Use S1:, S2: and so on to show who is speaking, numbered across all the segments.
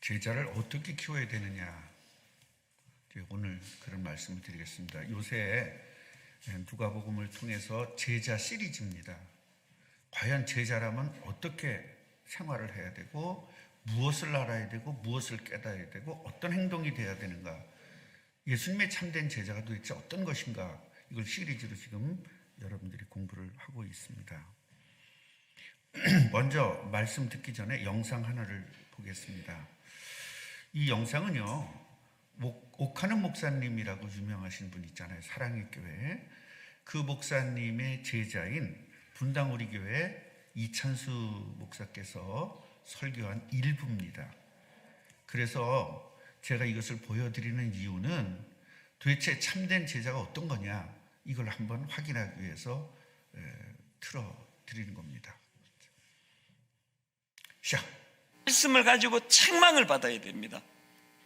S1: 제자를 어떻게 키워야 되느냐, 오늘 그런 말씀을 드리겠습니다. 요새 누가복음을 통해서 제자 시리즈입니다. 과연 제자라면 어떻게 생활을 해야 되고, 무엇을 알아야 되고, 무엇을 깨달아야 되고, 어떤 행동이 돼야 되는가, 예수님의 참된 제자가 도대체 어떤 것인가, 이걸 시리즈로 지금 여러분들이 공부를 하고 있습니다. 먼저 말씀 듣기 전에 영상 하나를 보겠습니다. 이 영상은요, 옥하는 목사님이라고 유명하신 분 있잖아요. 사랑의 교회. 그 목사님의 제자인 분당 우리 교회 이찬수 목사께서 설교한 일부입니다. 그래서 제가 이것을 보여드리는 이유는 도대체 참된 제자가 어떤 거냐, 이걸 한번 확인하기 위해서 틀어드리는 겁니다. 시작.
S2: 말씀을 가지고 책망을 받아야 됩니다.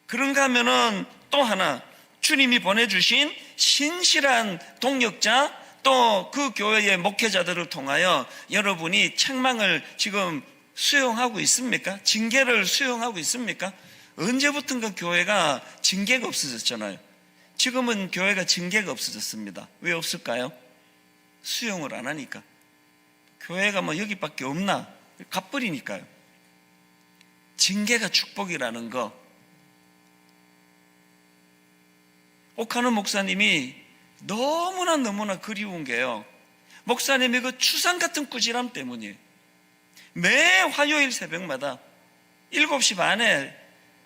S2: 그런가 하면은 또 하나, 주님이 보내주신 신실한 동역자, 또 그 교회의 목회자들을 통하여 여러분이 책망을 지금 수용하고 있습니까? 징계를 수용하고 있습니까? 언제부턴가 교회가 징계가 없어졌잖아요. 지금은 교회가 징계가 없어졌습니다. 왜 없을까요? 수용을 안 하니까. 교회가 뭐 여기밖에 없나? 갚버리니까요. 징계가 축복이라는 거. 옥하는 목사님이 너무나 그리운 게요, 목사님의 그 추상 같은 꾸지람 때문이에요. 매 화요일 새벽마다 7시 반에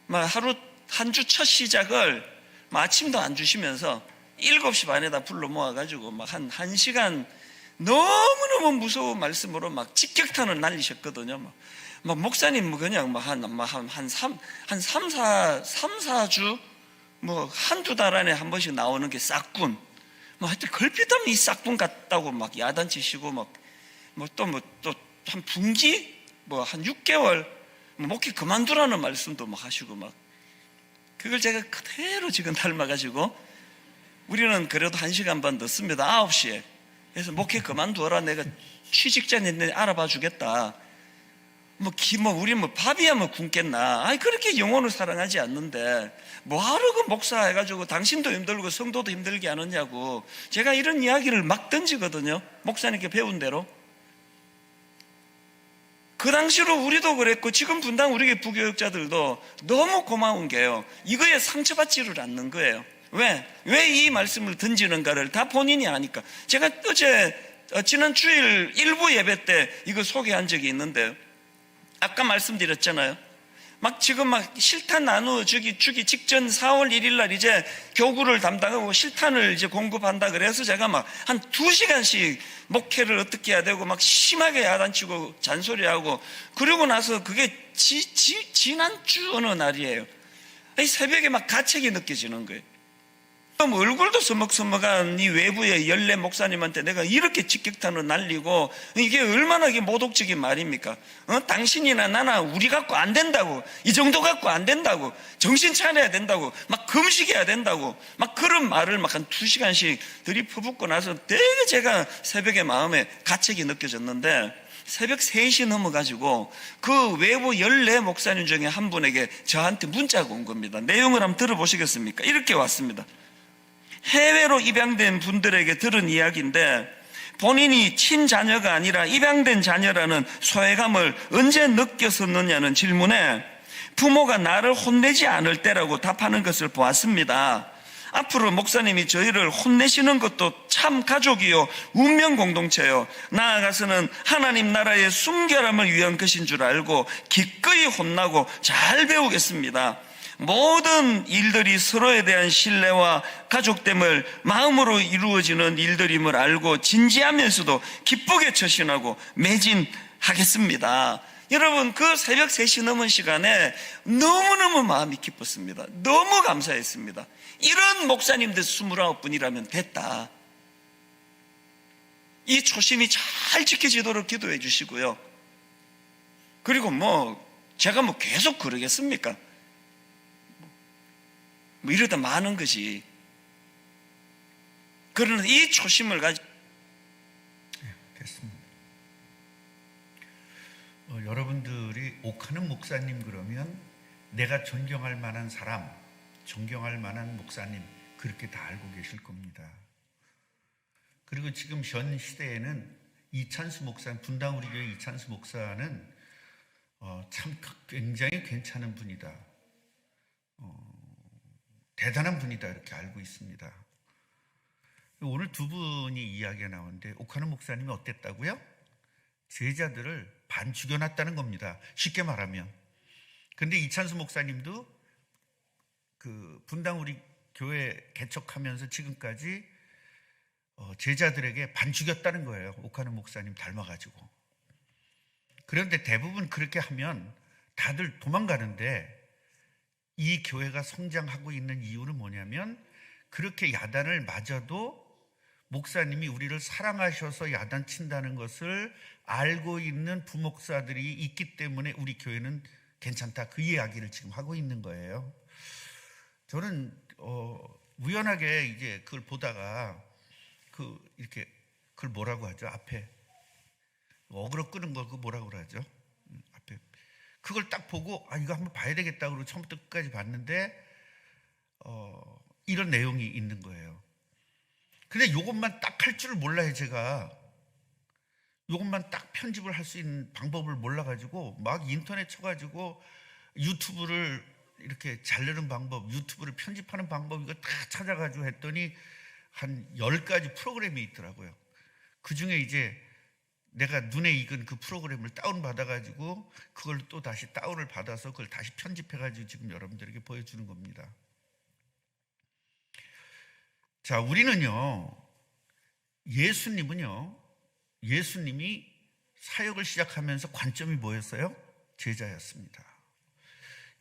S2: 하루 한 주 첫 시작을 아침도 안 주시면서 7시 반에다 불러 모아가지고 한 1시간 너무너무 무서운 말씀으로 직격탄을 날리셨거든요. 목사님 그냥 한 3, 4주 한두 달 안에 한 번씩 나오는 게 싹군. 하여튼 걸핏하면 이 싹군 같다고 야단치시고 또 한 분기 한 6개월 목회 그만두라는 말씀도 하시고 그걸 제가 그대로 지금 닮아가지고, 우리는 그래도 1시간 반 늦습니다. 9시에. 그래서 목회 그만두어라. 내가 취직자인데 알아봐 주겠다. 우리 밥이야 굶겠나. 그렇게 영혼을 사랑하지 않는데 뭐하러 그 목사 해가지고 당신도 힘들고 성도도 힘들게 하느냐고 제가 이런 이야기를 막 던지거든요. 목사님께 배운 대로. 그 당시로 우리도 그랬고, 지금 분당 우리 부교육자들도 너무 고마운 게요, 이거에 상처받지를 않는 거예요. 왜 이 말씀을 던지는가를 다 본인이 아니까. 제가 지난 주일 일부 예배 때 이거 소개한 적이 있는데, 아까 말씀드렸잖아요. 지금 실탄 주기 직전 4월 1일 날 이제 교구를 담당하고 실탄을 이제 공급한다 그래서 제가 한 2시간씩 목회를 어떻게 해야 되고 심하게 야단치고 잔소리하고, 그러고 나서 그게 지난주 어느 날이에요. 새벽에 가책이 느껴지는 거예요. 얼굴도 서먹서먹한 이 외부의 연례 목사님한테 내가 이렇게 직격탄을 날리고, 이게 얼마나 모독적인 말입니까? 당신이나 나나 우리 갖고 안 된다고, 이 정도 갖고 안 된다고, 정신 차려야 된다고, 금식해야 된다고, 그런 말을 한 2시간씩 들이퍼붓고 나서 되게 제가 새벽에 마음에 가책이 느껴졌는데, 새벽 3시 넘어가지고 그 외부 연례 목사님 중에 한 분에게 저한테 문자가 온 겁니다. 내용을 한번 들어보시겠습니까? 이렇게 왔습니다. 해외로 입양된 분들에게 들은 이야기인데, 본인이 친자녀가 아니라 입양된 자녀라는 소외감을 언제 느꼈었느냐는 질문에 부모가 나를 혼내지 않을 때라고 답하는 것을 보았습니다. 앞으로 목사님이 저희를 혼내시는 것도 참 가족이요, 운명 공동체요, 나아가서는 하나님 나라의 순결함을 위한 것인 줄 알고 기꺼이 혼나고 잘 배우겠습니다. 모든 일들이 서로에 대한 신뢰와 가족됨을 마음으로 이루어지는 일들임을 알고 진지하면서도 기쁘게 처신하고 매진하겠습니다. 여러분, 그 새벽 3시 넘은 시간에 너무너무 마음이 기뻤습니다. 너무 감사했습니다. 이런 목사님들 29분이라면 됐다. 이 초심이 잘 지켜지도록 기도해 주시고요. 그리고 제가 계속 그러겠습니까? 이러다 많은 것이. 그러나 이 초심을 가지고.
S1: 됐습니다. 여러분들이 옥하는 목사님 그러면 내가 존경할 만한 사람, 존경할 만한 목사님, 그렇게 다 알고 계실 겁니다. 그리고 지금 현 시대에는 이찬수 목사, 분당 우리 교회 이찬수 목사는 참 굉장히 괜찮은 분이다, 대단한 분이다, 이렇게 알고 있습니다. 오늘 두 분이 이야기가 나오는데, 옥하는 목사님이 어땠다고요? 제자들을 반 죽여놨다는 겁니다, 쉽게 말하면. 근데 이찬수 목사님도 그 분당 우리 교회 개척하면서 지금까지 제자들에게 반 죽였다는 거예요. 옥하는 목사님 닮아가지고. 그런데 대부분 그렇게 하면 다들 도망가는데, 이 교회가 성장하고 있는 이유는 뭐냐면, 그렇게 야단을 맞아도 목사님이 우리를 사랑하셔서 야단 친다는 것을 알고 있는 부목사들이 있기 때문에 우리 교회는 괜찮다, 그 이야기를 지금 하고 있는 거예요. 저는 우연하게 이제 그걸 보다가 이렇게 그걸 뭐라고 하죠? 앞에 어그로 끄는 거, 그거 뭐라고 그러죠? 앞에 그걸 딱 보고 이거 한번 봐야 되겠다 그러고 처음부터 끝까지 봤는데 이런 내용이 있는 거예요. 근데 이것만 딱 할 줄 몰라요. 제가 이것만 딱 편집을 할 수 있는 방법을 몰라가지고 막 인터넷 쳐가지고 유튜브를 이렇게 자르는 방법, 유튜브를 편집하는 방법, 이거 다 찾아가지고 했더니 한 10가지 프로그램이 있더라고요. 그 중에 이제 내가 눈에 익은 그 프로그램을 다운받아가지고 그걸 또 다시 다운을 받아서 그걸 다시 편집해가지고 지금 여러분들에게 보여주는 겁니다. 자, 우리는요, 예수님이 사역을 시작하면서 관점이 뭐였어요? 제자였습니다.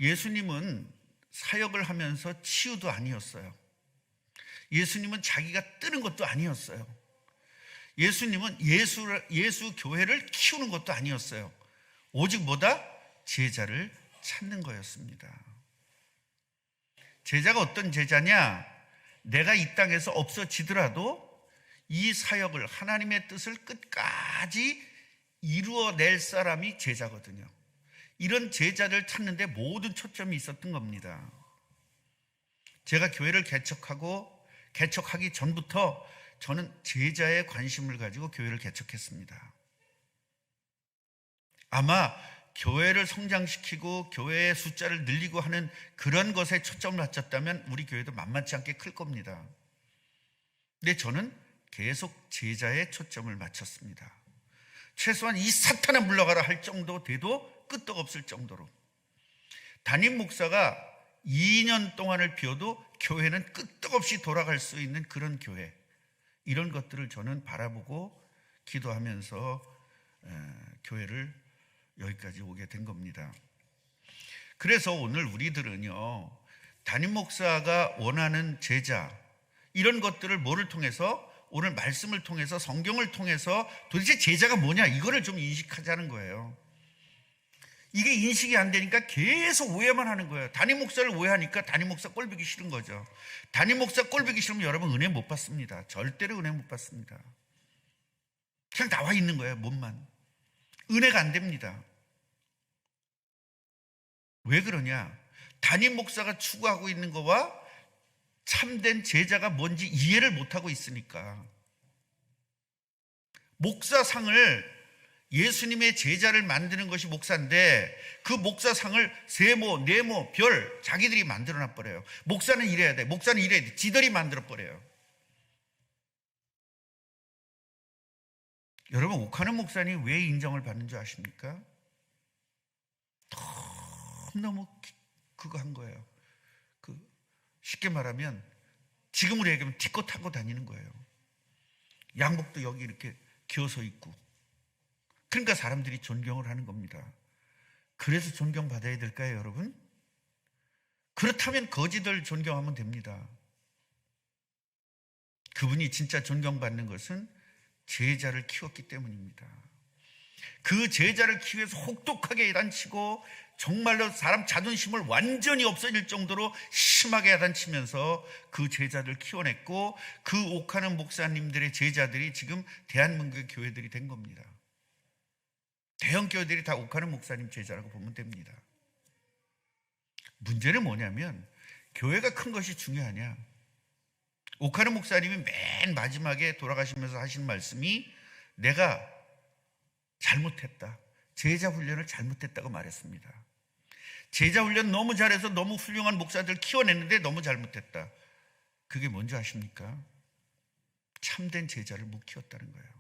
S1: 예수님은 사역을 하면서 치유도 아니었어요. 예수님은 자기가 뜨는 것도 아니었어요. 예수님은 예수 교회를 키우는 것도 아니었어요. 오직 뭐다? 제자를 찾는 거였습니다. 제자가 어떤 제자냐? 내가 이 땅에서 없어지더라도 이 사역을, 하나님의 뜻을 끝까지 이루어낼 사람이 제자거든요. 이런 제자를 찾는데 모든 초점이 있었던 겁니다. 제가 교회를 개척하기 전부터 저는 제자의 관심을 가지고 교회를 개척했습니다. 아마 교회를 성장시키고 교회의 숫자를 늘리고 하는 그런 것에 초점을 맞췄다면 우리 교회도 만만치 않게 클 겁니다. 근데 저는 계속 제자의 초점을 맞췄습니다. 최소한 이 사탄아 물러가라 할 정도 돼도 끄떡없을 정도로. 담임 목사가 2년 동안을 비워도 교회는 끄떡없이 돌아갈 수 있는 그런 교회, 이런 것들을 저는 바라보고 기도하면서 교회를 여기까지 오게 된 겁니다. 그래서 오늘 우리들은요, 담임 목사가 원하는 제자, 이런 것들을 뭐를 통해서, 오늘 말씀을 통해서, 성경을 통해서 도대체 제자가 뭐냐, 이거를 좀 인식하자는 거예요. 이게 인식이 안 되니까 계속 오해만 하는 거예요. 담임 목사를 오해하니까 담임 목사 꼴보기 싫은 거죠. 담임 목사 꼴보기 싫으면 여러분 은혜 못 받습니다. 절대로 은혜 못 받습니다. 그냥 나와 있는 거예요, 몸만. 은혜가 안 됩니다. 왜 그러냐? 담임 목사가 추구하고 있는 거와 참된 제자가 뭔지 이해를 못하고 있으니까. 목사상을, 예수님의 제자를 만드는 것이 목사인데 그 목사상을 세모, 네모, 별 자기들이 만들어놔 버려요. 목사는 이래야 돼, 목사는 이래야 돼, 지들이 만들어 버려요. 여러분, 옥하는 목사님 왜 인정을 받는 줄 아십니까? 너무 그거 한 거예요. 쉽게 말하면 지금으로 얘기하면 티코 타고 다니는 거예요. 양복도 여기 이렇게 기어서 있고. 그러니까 사람들이 존경을 하는 겁니다. 그래서 존경받아야 될까요, 여러분? 그렇다면 거지들 존경하면 됩니다. 그분이 진짜 존경받는 것은 제자를 키웠기 때문입니다. 그 제자를 키워서 혹독하게 야단치고 정말로 사람 자존심을 완전히 없어질 정도로 심하게 야단치면서 그 제자를 키워냈고, 그 옥하는 목사님들의 제자들이 지금 대한민국의 교회들이 된 겁니다. 대형 교회들이 다 옥하는 목사님 제자라고 보면 됩니다. 문제는 뭐냐면 교회가 큰 것이 중요하냐. 오카르 목사님이 맨 마지막에 돌아가시면서 하신 말씀이 내가 잘못했다. 제자 훈련을 잘못했다고 말했습니다. 제자 훈련 너무 잘해서 너무 훌륭한 목사들 키워냈는데 너무 잘못했다. 그게 뭔지 아십니까? 참된 제자를 못 키웠다는 거예요.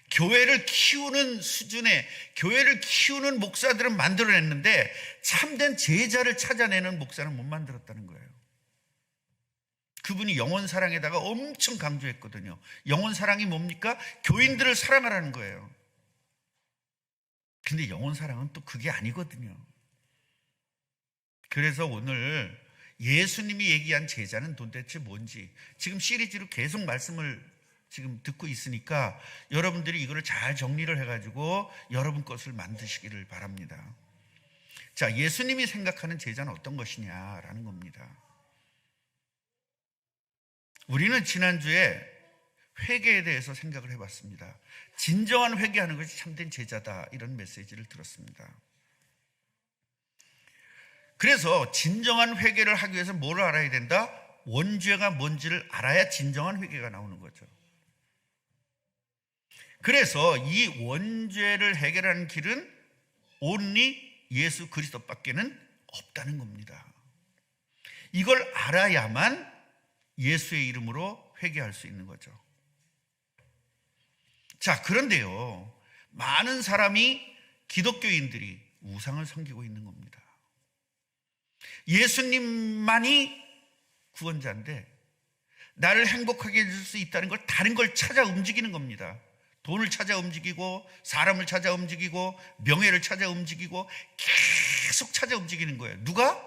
S1: 교회를 키우는 수준의, 교회를 키우는 목사들은 만들어냈는데 참된 제자를 찾아내는 목사는 못 만들었다는 거예요. 그분이 영혼 사랑에다가 엄청 강조했거든요. 영혼 사랑이 뭡니까? 교인들을 사랑하라는 거예요. 근데 영혼 사랑은 또 그게 아니거든요. 그래서 오늘 예수님이 얘기한 제자는 도대체 뭔지 지금 시리즈로 계속 말씀을 지금 듣고 있으니까 여러분들이 이거를 잘 정리를 해가지고 여러분 것을 만드시기를 바랍니다. 자, 예수님이 생각하는 제자는 어떤 것이냐라는 겁니다. 우리는 지난주에 회개에 대해서 생각을 해봤습니다. 진정한 회개하는 것이 참된 제자다, 이런 메시지를 들었습니다. 그래서 진정한 회개를 하기 위해서 뭘 알아야 된다? 원죄가 뭔지를 알아야 진정한 회개가 나오는 거죠. 그래서 이 원죄를 해결하는 길은 온리 예수 그리스도밖에는 없다는 겁니다. 이걸 알아야만 예수의 이름으로 회개할 수 있는 거죠. 자, 그런데요, 많은 사람이, 기독교인들이 우상을 섬기고 있는 겁니다. 예수님만이 구원자인데 나를 행복하게 해줄 수 있다는 걸 다른 걸 찾아 움직이는 겁니다. 돈을 찾아 움직이고, 사람을 찾아 움직이고, 명예를 찾아 움직이고, 계속 찾아 움직이는 거예요. 누가?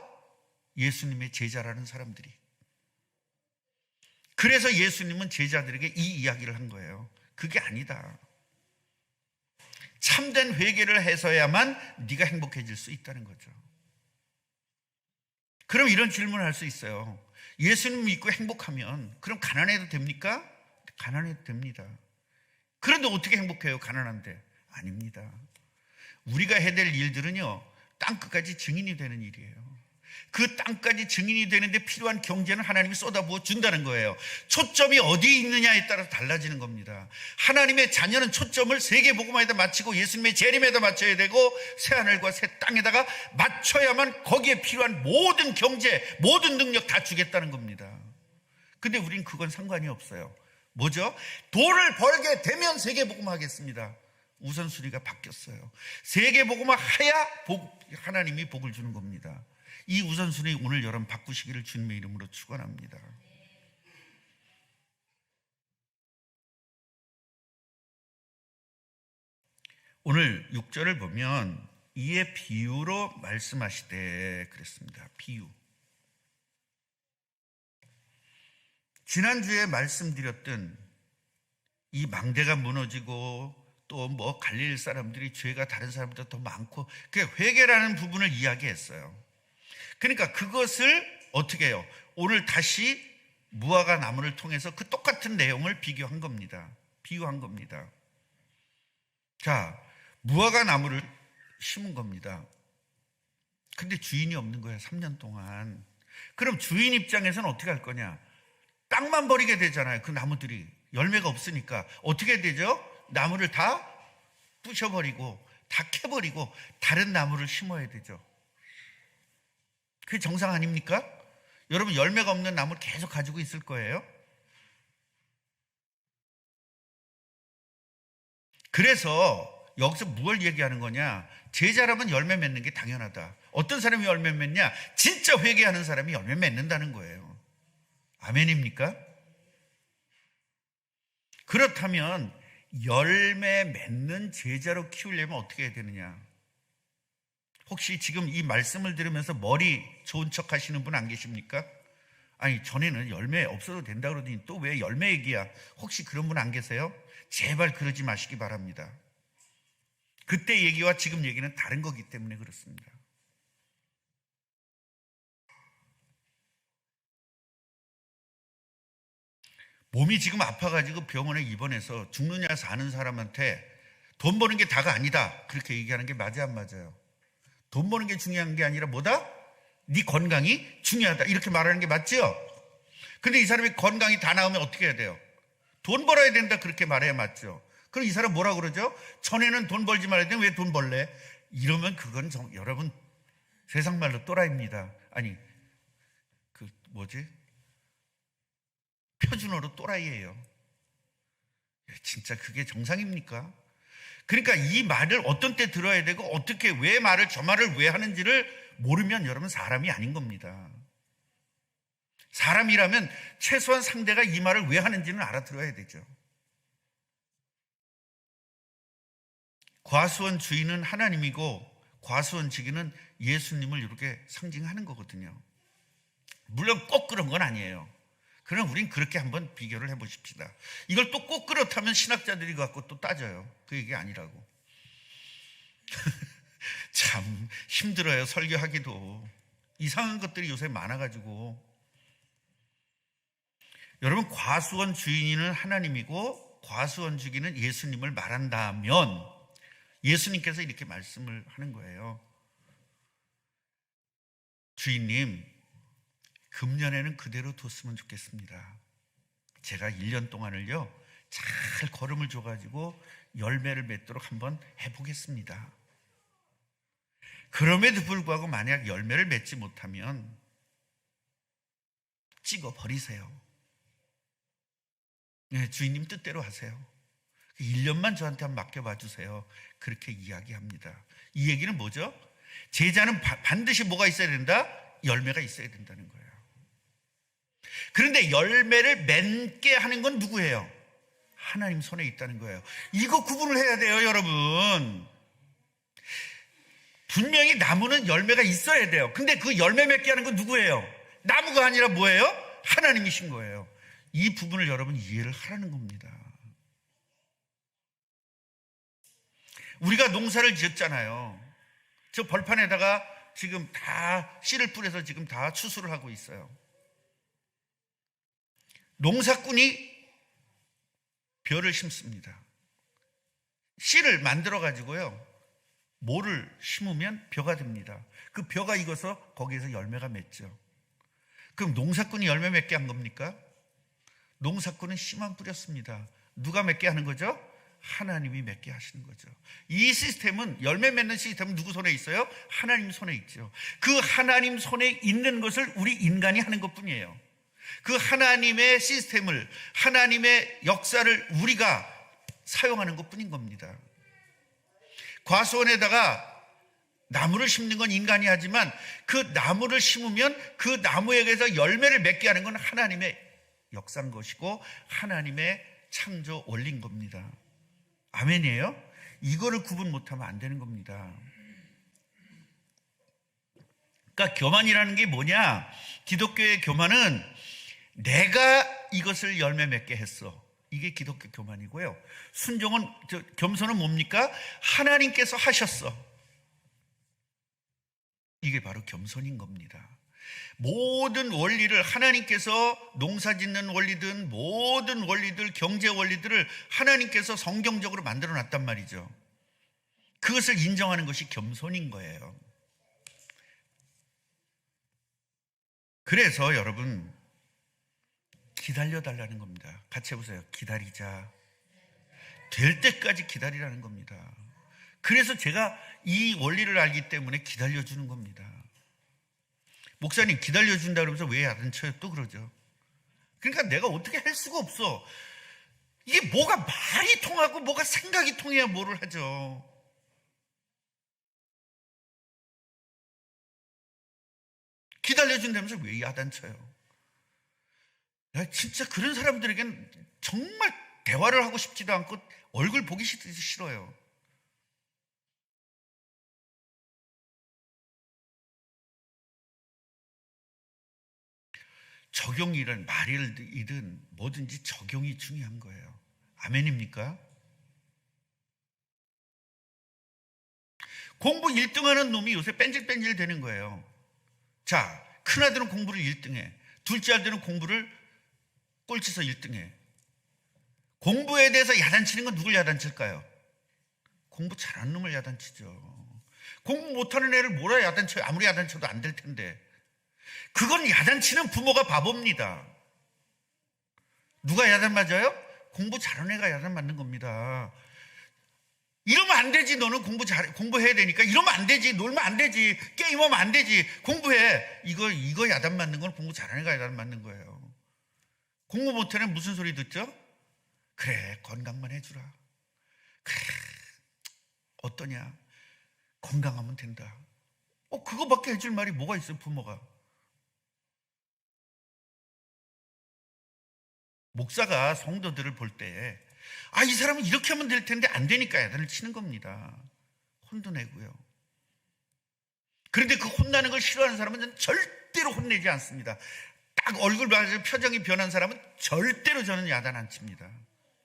S1: 예수님의 제자라는 사람들이. 그래서 예수님은 제자들에게 이 이야기를 한 거예요. 그게 아니다. 참된 회개를 해서야만 네가 행복해질 수 있다는 거죠. 그럼 이런 질문을 할 수 있어요. 예수님 믿고 행복하면 그럼 가난해도 됩니까? 가난해도 됩니다. 그런데 어떻게 행복해요? 가난한데. 아닙니다. 우리가 해야 될 일들은요, 땅끝까지 증인이 되는 일이에요. 그 땅까지 증인이 되는데 필요한 경제는 하나님이 쏟아부어 준다는 거예요. 초점이 어디에 있느냐에 따라 달라지는 겁니다. 하나님의 자녀는 초점을 세계복음화에다 맞추고 예수님의 재림에다 맞춰야 되고 새하늘과 새 땅에다가 맞춰야만 거기에 필요한 모든 경제, 모든 능력 다 주겠다는 겁니다. 근데 우린 그건 상관이 없어요. 뭐죠? 돈을 벌게 되면 세계복음화 하겠습니다. 우선순위가 바뀌었어요. 세계복음화 해야 하나님이 복을 주는 겁니다. 이 우선순위 오늘 여러분 바꾸시기를 주님의 이름으로 축원합니다. 오늘 6절을 보면 이에 비유로 말씀하시되 그랬습니다. 비유. 지난주에 말씀드렸던 이 망대가 무너지고 또 뭐 갈릴 사람들이 죄가 다른 사람보다 더 많고, 그 회개라는 부분을 이야기했어요. 그러니까 그것을 어떻게 해요? 오늘 다시 무화과 나무를 통해서 그 똑같은 내용을 비교한 겁니다. 비유한 겁니다. 자, 무화과 나무를 심은 겁니다. 근데 주인이 없는 거예요. 3년 동안. 그럼 주인 입장에서는 어떻게 할 거냐? 땅만 버리게 되잖아요. 그 나무들이 열매가 없으니까 어떻게 되죠? 나무를 다 부셔버리고 다 캐버리고 다른 나무를 심어야 되죠. 그게 정상 아닙니까? 여러분, 열매가 없는 나무를 계속 가지고 있을 거예요. 그래서 여기서 뭘 얘기하는 거냐? 제자라면 열매 맺는 게 당연하다. 어떤 사람이 열매 맺냐? 진짜 회개하는 사람이 열매 맺는다는 거예요. 아멘입니까? 그렇다면 열매 맺는 제자로 키우려면 어떻게 해야 되느냐? 혹시 지금 이 말씀을 들으면서 머리 좋은 척 하시는 분 안 계십니까? 아니, 전에는 열매 없어도 된다 그러더니 또 왜 열매 얘기야? 혹시 그런 분 안 계세요? 제발 그러지 마시기 바랍니다. 그때 얘기와 지금 얘기는 다른 거기 때문에 그렇습니다. 몸이 지금 아파가지고 병원에 입원해서 죽느냐 사는 사람한테 돈 버는 게 다가 아니다, 그렇게 얘기하는 게 맞아 안 맞아요? 돈 버는 게 중요한 게 아니라 뭐다? 네 건강이 중요하다. 이렇게 말하는 게 맞죠? 근데 이 사람이 건강이 다 나오면 어떻게 해야 돼요? 돈 벌어야 된다. 그렇게 말해야 맞죠? 그럼 이 사람 뭐라 그러죠? 전에는 돈 벌지 말아야 되는데 왜 돈 벌래? 이러면 그건 여러분 세상 말로 또라이입니다. 아니 표준어로 또라이예요. 진짜 그게 정상입니까? 그러니까 이 말을 어떤 때 들어야 되고 어떻게 왜 말을 저 말을 왜 하는지를 모르면 여러분 사람이 아닌 겁니다. 사람이라면 최소한 상대가 이 말을 왜 하는지는 알아들어야 되죠. 과수원 주인은 하나님이고 과수원지기는 예수님을 이렇게 상징하는 거거든요. 물론 꼭 그런 건 아니에요. 그럼 우린 그렇게 한번 비교를 해보십시다. 이걸 또 꼭 그렇다면 신학자들이 갖고 또 따져요. 그 얘기 아니라고. 참 힘들어요. 설교하기도. 이상한 것들이 요새 많아가지고. 여러분, 과수원 주인은 하나님이고 과수원 주기는 예수님을 말한다면 예수님께서 이렇게 말씀을 하는 거예요. 주인님, 금년에는 그대로 뒀으면 좋겠습니다. 제가 1년 동안을요 잘 걸음을 줘가지고 열매를 맺도록 한번 해보겠습니다. 그럼에도 불구하고 만약 열매를 맺지 못하면 찍어버리세요. 네, 주인님 뜻대로 하세요. 1년만 저한테 한번 맡겨봐 주세요. 그렇게 이야기합니다. 이 얘기는 뭐죠? 제자는 반드시 뭐가 있어야 된다? 열매가 있어야 된다는 거예요. 그런데 열매를 맺게 하는 건 누구예요? 하나님 손에 있다는 거예요. 이거 구분을 해야 돼요, 여러분. 분명히 나무는 열매가 있어야 돼요. 근데 그 열매 맺게 하는 건 누구예요? 나무가 아니라 뭐예요? 하나님이신 거예요. 이 부분을 여러분 이해를 하라는 겁니다. 우리가 농사를 지었잖아요. 저 벌판에다가 지금 다 씨를 뿌려서 지금 다 추수를 하고 있어요. 농사꾼이 벼를 심습니다. 씨를 만들어 가지고요 모를 심으면 벼가 됩니다. 그 벼가 익어서 거기에서 열매가 맺죠. 그럼 농사꾼이 열매 맺게 한 겁니까? 농사꾼은 씨만 뿌렸습니다. 누가 맺게 하는 거죠? 하나님이 맺게 하시는 거죠. 이 시스템은, 열매 맺는 시스템은 누구 손에 있어요? 하나님 손에 있죠. 그 하나님 손에 있는 것을 우리 인간이 하는 것뿐이에요. 그 하나님의 시스템을, 하나님의 역사를 우리가 사용하는 것뿐인 겁니다. 과수원에다가 나무를 심는 건 인간이 하지만 그 나무를 심으면 그 나무에게서 열매를 맺게 하는 건 하나님의 역사인 것이고 하나님의 창조 원리인 겁니다. 아멘이에요? 이거를 구분 못하면 안 되는 겁니다. 그러니까 교만이라는 게 뭐냐? 기독교의 교만은 내가 이것을 열매 맺게 했어. 이게 기독교 교만이고요. 순종은, 겸손은 뭡니까? 하나님께서 하셨어. 이게 바로 겸손인 겁니다. 모든 원리를 하나님께서, 농사 짓는 원리든 모든 원리들, 경제 원리들을 하나님께서 성경적으로 만들어 놨단 말이죠. 그것을 인정하는 것이 겸손인 거예요. 그래서 여러분, 기다려달라는 겁니다. 같이 해보세요. 기다리자. 될 때까지 기다리라는 겁니다. 그래서 제가 이 원리를 알기 때문에 기다려주는 겁니다. 목사님 기다려준다 그러면서 왜 야단쳐요? 또 그러죠. 그러니까 내가 어떻게 할 수가 없어. 이게 뭐가 말이 통하고 뭐가 생각이 통해야 뭐를 하죠. 기다려준다면서 왜 야단쳐요? 진짜 그런 사람들에게는 정말 대화를 하고 싶지도 않고 얼굴 보기 싫어요. 적용이란 말이든 뭐든지 적용이 중요한 거예요. 아멘입니까? 공부 1등 하는 놈이 요새 뺀질뺀질 되는 거예요. 자, 큰아들은 공부를 1등해. 둘째 아들은 공부를 꼴찌서 1등해. 공부에 대해서 야단치는 건 누굴 야단칠까요? 공부 잘하는 놈을 야단치죠. 공부 못하는 애를 뭐라 야단쳐요? 아무리 야단쳐도 안 될 텐데. 그건 야단치는 부모가 바보입니다. 누가 야단 맞아요? 공부 잘하는 애가 야단 맞는 겁니다. 이러면 안 되지. 너는 공부해야 되니까. 이러면 안 되지. 놀면 안 되지. 게임하면 안 되지. 공부해. 이거 야단 맞는 건 공부 잘하는 애가 야단 맞는 거예요. 공부 못하는 무슨 소리 듣죠? 그래, 건강만 해주라. 그래, 어떠냐? 건강하면 된다. 그거밖에 해줄 말이 뭐가 있어요, 부모가? 목사가 성도들을 볼 때, 이 사람은 이렇게 하면 될 텐데 안 되니까 야단을 치는 겁니다. 혼도 내고요. 그런데 그 혼나는 걸 싫어하는 사람은 절대로 혼내지 않습니다. 딱 얼굴 봐서 표정이 변한 사람은 절대로 저는 야단 안 칩니다.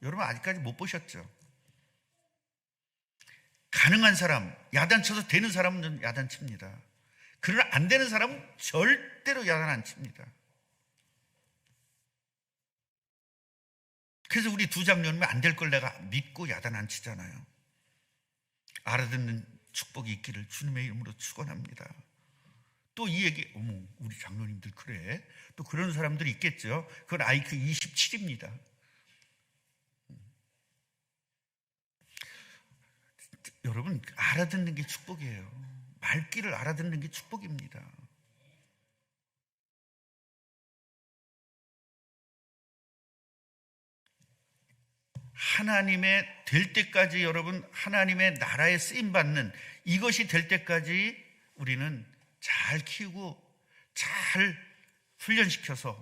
S1: 여러분 아직까지 못 보셨죠? 가능한 사람, 야단 쳐서 되는 사람은 저는 야단 칩니다. 그러나 안 되는 사람은 절대로 야단 안 칩니다. 그래서 우리 두 장로님은 안 될 걸 내가 믿고 야단 안 치잖아요. 알아듣는 축복이 있기를 주님의 이름으로 축원합니다. 또 이 얘기, 우리 장로님들 그래? 또 그런 사람들이 있겠죠. 그건 IQ 27입니다. 여러분 알아듣는 게 축복이에요. 말귀를 알아듣는 게 축복입니다. 하나님의 될 때까지 여러분 하나님의 나라에 쓰임받는 이것이 될 때까지 우리는 잘 키우고 잘 훈련시켜서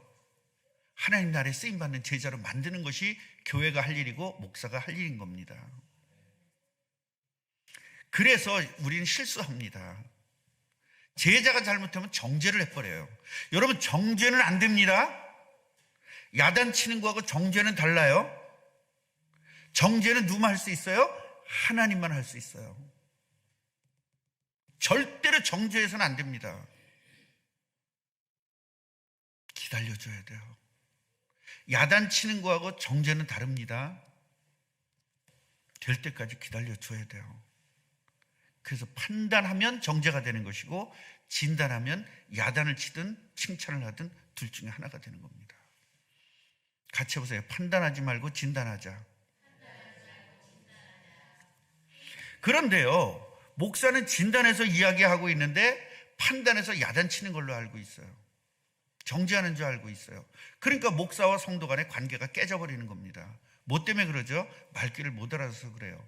S1: 하나님 나라에 쓰임받는 제자로 만드는 것이 교회가 할 일이고 목사가 할 일인 겁니다. 그래서 우리는 실수합니다. 제자가 잘못하면 정죄를 해버려요. 여러분 정죄는 안 됩니다. 야단치는 거하고 정죄는 달라요. 정죄는 누구만 할 수 있어요? 하나님만 할 수 있어요. 절대로 정죄해서는 안 됩니다. 기다려줘야 돼요. 야단치는 거하고 정죄는 다릅니다. 될 때까지 기다려줘야 돼요. 그래서 판단하면 정죄가 되는 것이고 진단하면 야단을 치든 칭찬을 하든 둘 중에 하나가 되는 겁니다. 같이 해보세요. 판단하지 말고 진단하자. 그런데요, 목사는 진단해서 이야기하고 있는데 판단해서 야단치는 걸로 알고 있어요. 정죄하는 줄 알고 있어요. 그러니까 목사와 성도 간의 관계가 깨져버리는 겁니다. 뭐 때문에 그러죠? 말귀를 못 알아서 그래요.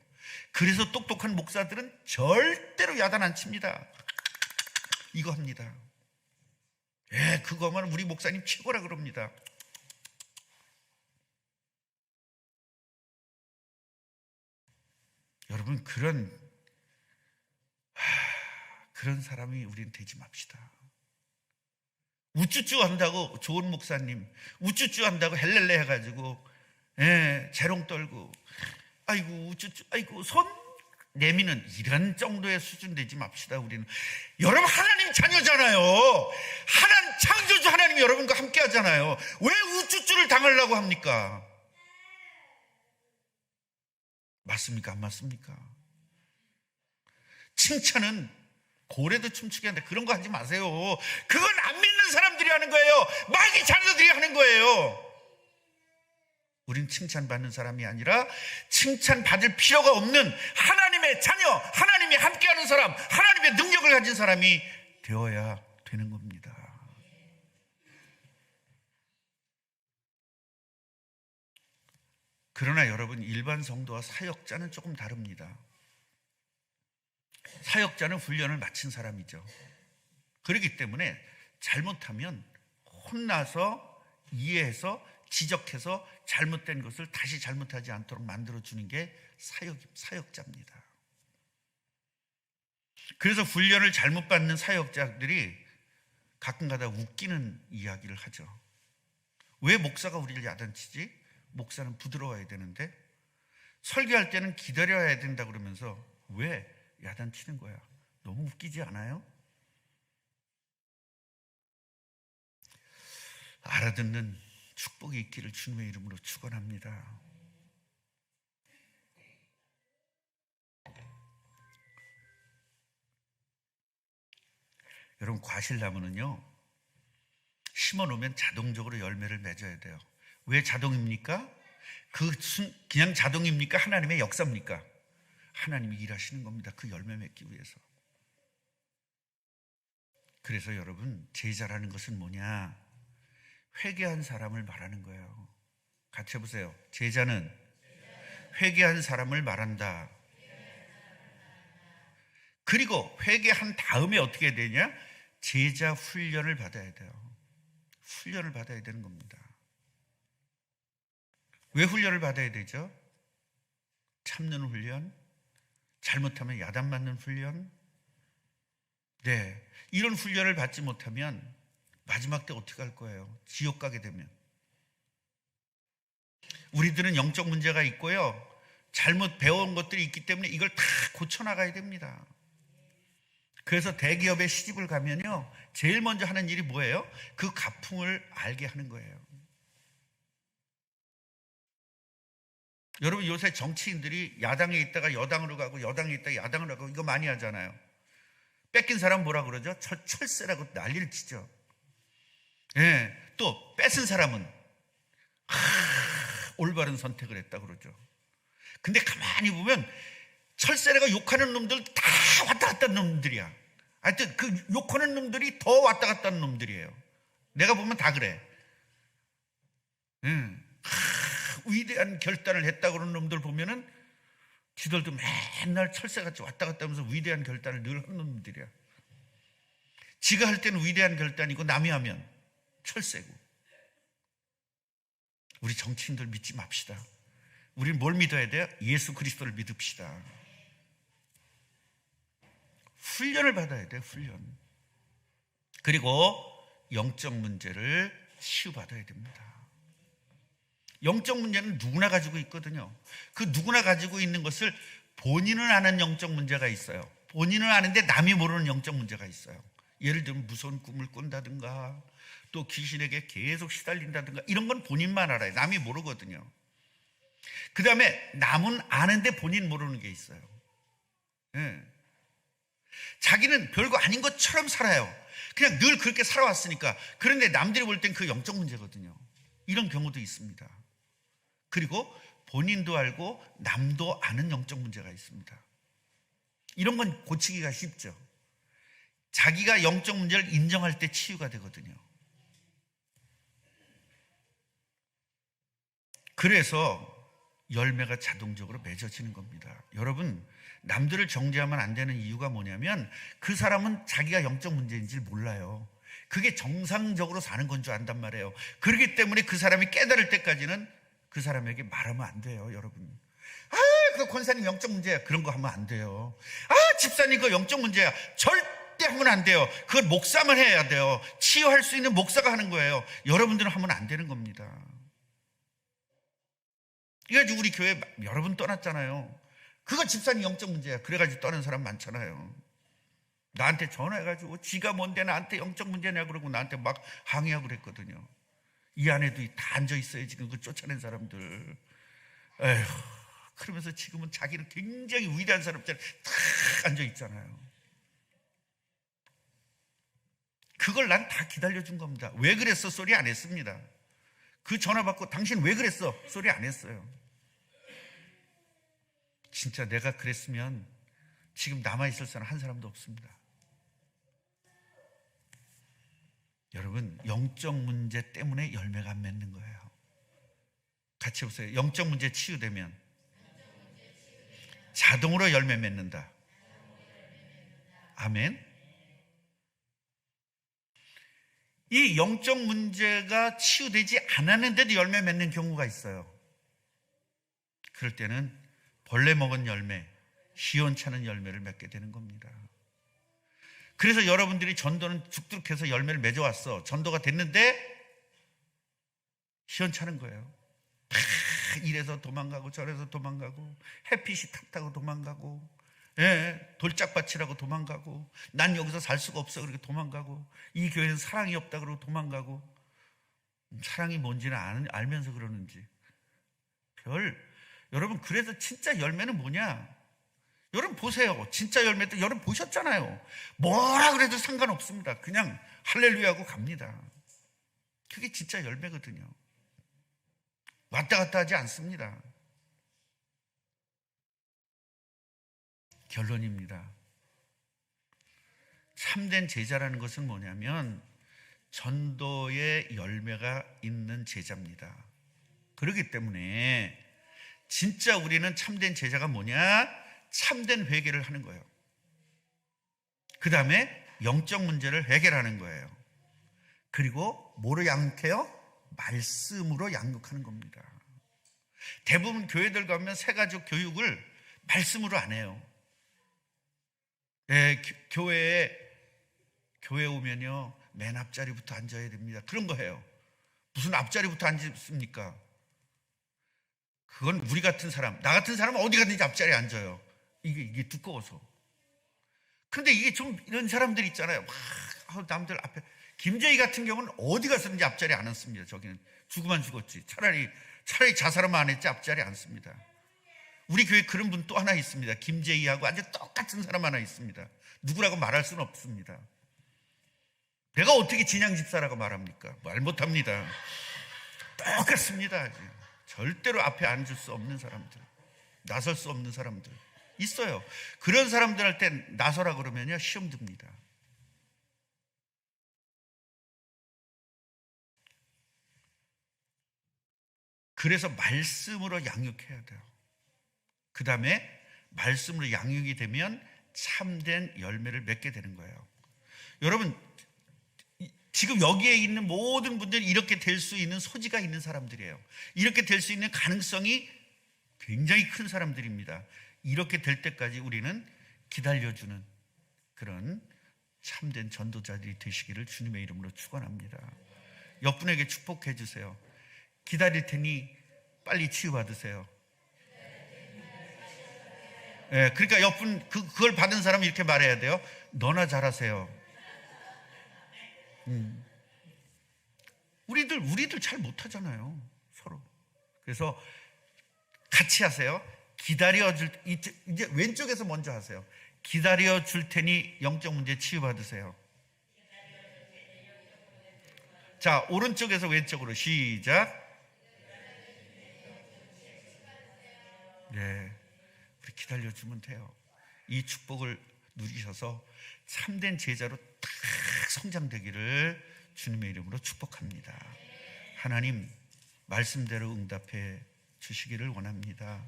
S1: 그래서 똑똑한 목사들은 절대로 야단 안 칩니다. 이거 합니다. 그거만 우리 목사님 최고라 그럽니다. 여러분 그런 사람이 우리는 되지 맙시다. 우쭈쭈 한다고 좋은 목사님 우쭈쭈 한다고 헬렐레 해가지고 재롱 떨고 아이고 우쭈쭈 아이고 손 내미는 이런 정도의 수준 되지 맙시다. 우리는 여러분 하나님 자녀잖아요. 하나님 창조주 하나님이 여러분과 함께 하잖아요. 왜 우쭈쭈를 당하려고 합니까? 맞습니까? 안 맞습니까? 칭찬은 고래도 춤추게 하는데 그런 거 하지 마세요. 그건 안 믿는 사람들이 하는 거예요. 마귀 자녀들이 하는 거예요. 우린 칭찬받는 사람이 아니라 칭찬받을 필요가 없는 하나님의 자녀, 하나님이 함께하는 사람, 하나님의 능력을 가진 사람이 되어야 되는 겁니다. 그러나 여러분 일반 성도와 사역자는 조금 다릅니다. 사역자는 훈련을 마친 사람이죠. 그렇기 때문에 잘못하면 혼나서 이해해서 지적해서 잘못된 것을 다시 잘못하지 않도록 만들어주는 게 사역자입니다. 그래서 훈련을 잘못 받는 사역자들이 가끔가다 웃기는 이야기를 하죠. 왜 목사가 우리를 야단치지? 목사는 부드러워야 되는데 설교할 때는 기다려야 된다 그러면서 왜 야단치는 거야? 너무 웃기지 않아요? 알아듣는 축복이 있기를 주님의 이름으로 축원합니다. 여러분 과실나무는요 심어놓으면 자동적으로 열매를 맺어야 돼요. 왜 자동입니까? 그냥 자동입니까? 하나님의 역사입니까? 하나님이 일하시는 겁니다. 그 열매 맺기 위해서. 그래서 여러분, 제자라는 것은 뭐냐? 회개한 사람을 말하는 거예요. 같이 해보세요. 제자는 회개한 사람을 말한다. 그리고 회개한 다음에 어떻게 해야 되냐? 제자 훈련을 받아야 돼요. 훈련을 받아야 되는 겁니다. 왜 훈련을 받아야 되죠? 참는 훈련, 잘못하면 야단 맞는 훈련. 네, 이런 훈련을 받지 못하면 마지막 때 어떻게 할 거예요? 지옥 가게 되면. 우리들은 영적 문제가 있고요, 잘못 배워온 것들이 있기 때문에 이걸 다 고쳐나가야 됩니다. 그래서 대기업에 시집을 가면요, 제일 먼저 하는 일이 뭐예요? 그 가풍을 알게 하는 거예요. 여러분, 요새 정치인들이 야당에 있다가 여당으로 가고 여당에 있다가 야당으로 가고 이거 많이 하잖아요. 뺏긴 사람 뭐라 그러죠? 철새라고 난리를 치죠. 예, 또 뺏은 사람은 올바른 선택을 했다 그러죠. 근데 가만히 보면 철새가 욕하는 놈들 다 왔다 갔다 하는 놈들이야. 하여튼 그 욕하는 놈들이 더 왔다 갔다 하는 놈들이에요. 내가 보면 다 그래. 위대한 결단을 했다 그러는 놈들 보면은 지들도 맨날 철새같이 왔다 갔다 하면서 위대한 결단을 늘 하는 놈들이야. 지가 할 때는 위대한 결단이고 남이 하면 철새고. 우리 정치인들 믿지 맙시다. 우리는 뭘 믿어야 돼요? 예수 그리스도를 믿읍시다. 훈련을 받아야 돼요. 훈련. 그리고 영적 문제를 치유받아야 됩니다. 영적 문제는 누구나 가지고 있거든요. 그 누구나 가지고 있는 것을 본인은 아는 영적 문제가 있어요. 본인은 아는데 남이 모르는 영적 문제가 있어요. 예를 들면 무서운 꿈을 꾼다든가, 또 귀신에게 계속 시달린다든가, 이런 건 본인만 알아요. 남이 모르거든요. 그 다음에 남은 아는데 본인 모르는 게 있어요. 네. 자기는 별거 아닌 것처럼 살아요. 그냥 늘 그렇게 살아왔으니까. 그런데 남들이 볼 땐 그 영적 문제거든요. 이런 경우도 있습니다. 그리고 본인도 알고 남도 아는 영적 문제가 있습니다. 이런 건 고치기가 쉽죠. 자기가 영적 문제를 인정할 때 치유가 되거든요. 그래서 열매가 자동적으로 맺어지는 겁니다. 여러분, 남들을 정죄하면 안 되는 이유가 뭐냐면 그 사람은 자기가 영적 문제인지 몰라요. 그게 정상적으로 사는 건 줄 안단 말이에요. 그렇기 때문에 그 사람이 깨달을 때까지는 그 사람에게 말하면 안 돼요. 여러분, 그 권사님 영적 문제야, 그런 거 하면 안 돼요. 집사님 그거 영적 문제야, 절대 하면 안 돼요. 그걸 목사만 해야 돼요. 치유할 수 있는 목사가 하는 거예요. 여러분들은 하면 안 되는 겁니다. 이래가지고 우리 교회 여러분 떠났잖아요. 그거 집사님 영적 문제야, 그래가지고 떠난 사람 많잖아요. 나한테 전화해가지고 지가 뭔데 나한테 영적 문제냐 그러고 나한테 막 항의하고 그랬거든요. 이 안에도 다 앉아있어요. 지금 그 쫓아낸 사람들. 에휴, 그러면서 지금은 자기는 굉장히 위대한 사람처럼 다 앉아있잖아요. 그걸 난 다 기다려준 겁니다. 왜 그랬어? 소리 안 했습니다. 그 전화 받고 당신 왜 그랬어? 소리 안 했어요. 진짜 내가 그랬으면 지금 남아있을 사람 한 사람도 없습니다. 여러분, 영적 문제 때문에 열매가 안 맺는 거예요. 같이 해보세요. 영적 문제 치유되면 자동으로 열매 맺는다. 아멘. 이 영적 문제가 치유되지 않았는데도 열매 맺는 경우가 있어요. 그럴 때는 벌레 먹은 열매, 시원찮은 열매를 맺게 되는 겁니다. 그래서 여러분들이 전도는 죽죽해서 열매를 맺어왔어. 전도가 됐는데 시원찮은 거예요. 이래서 도망가고 저래서 도망가고, 햇빛이 탔다고 도망가고, 돌짝밭이라고 도망가고, 난 여기서 살 수가 없어 그렇게 도망가고, 이 교회는 사랑이 없다 그러고 도망가고. 사랑이 뭔지는 알면서 그러는지. 여러분, 그래서 진짜 열매는 뭐냐? 여러분 보세요. 진짜 열매도 여러분 보셨잖아요. 뭐라 그래도 상관없습니다. 그냥 할렐루야 하고 갑니다. 그게 진짜 열매거든요. 왔다 갔다 하지 않습니다. 결론입니다. 참된 제자라는 것은 뭐냐면 전도의 열매가 있는 제자입니다. 그렇기 때문에 진짜 우리는 참된 제자가 뭐냐? 참된 회개를 하는 거예요. 그 다음에 영적 문제를 해결하는 거예요. 그리고 뭐로 양육해요? 말씀으로 양육하는 겁니다. 대부분 교회들 가면 새 가족 교육을 말씀으로 안 해요. 네, 교회에 오면요 맨 앞자리부터 앉아야 됩니다. 그런 거 해요. 무슨 앞자리부터 앉습니까? 그건 우리 같은 사람, 나 같은 사람은 어디 가든지 앞자리에 앉아요. 이게 두꺼워서. 그런데 이게 좀 이런 사람들 있잖아요. 막 남들 앞에. 김재희 같은 경우는 어디 가서든지 앞자리에 안 앉습니다. 저기는 죽으면 죽었지. 차라리 자살하면 안 했지 앞자리에 앉습니다. 우리 교회 그런 분 또 하나 있습니다. 김재희하고 아주 똑같은 사람 하나 있습니다. 누구라고 말할 수는 없습니다. 내가 어떻게 진양 집사라고 말합니까? 말 못합니다. 똑같습니다. 절대로 앞에 앉을 수 없는 사람들, 나설 수 없는 사람들 있어요. 그런 사람들한테 나서라 그러면요 시험 듭니다. 그래서 말씀으로 양육해야 돼요. 그 다음에 말씀으로 양육이 되면 참된 열매를 맺게 되는 거예요. 여러분, 지금 여기에 있는 모든 분들이 이렇게 될 수 있는 소지가 있는 사람들이에요. 이렇게 될 수 있는 가능성이 굉장히 큰 사람들입니다. 이렇게 될 때까지 우리는 기다려주는 그런 참된 전도자들이 되시기를 주님의 이름으로 축원합니다. 옆분에게 축복해 주세요. 기다릴 테니 빨리 치유받으세요. 네, 그러니까 옆분 그걸 받은 사람이 이렇게 말해야 돼요. 너나 잘하세요. 우리들 잘 못하잖아요, 서로. 그래서 같이 하세요. 이제 왼쪽에서 먼저 하세요. 기다려 줄 테니 영적 문제 치유받으세요. 자, 오른쪽에서 왼쪽으로 시작. 네, 우리 기다려주면 돼요. 이 축복을 누리셔서 참된 제자로 딱 성장되기를 주님의 이름으로 축복합니다. 하나님 말씀대로 응답해 주시기를 원합니다.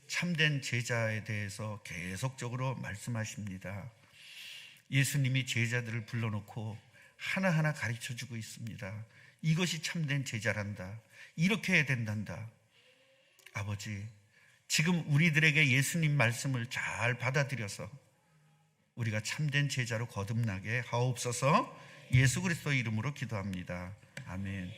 S1: 참된 제자에 대해서 계속적으로 말씀하십니다. 예수님이 제자들을 불러놓고 하나하나 가르쳐주고 있습니다. 이것이 참된 제자란다. 이렇게 해야 된단다. 아버지, 지금 우리들에게 예수님 말씀을 잘 받아들여서 우리가 참된 제자로 거듭나게 하옵소서. 예수 그리스도 이름으로 기도합니다. 아멘.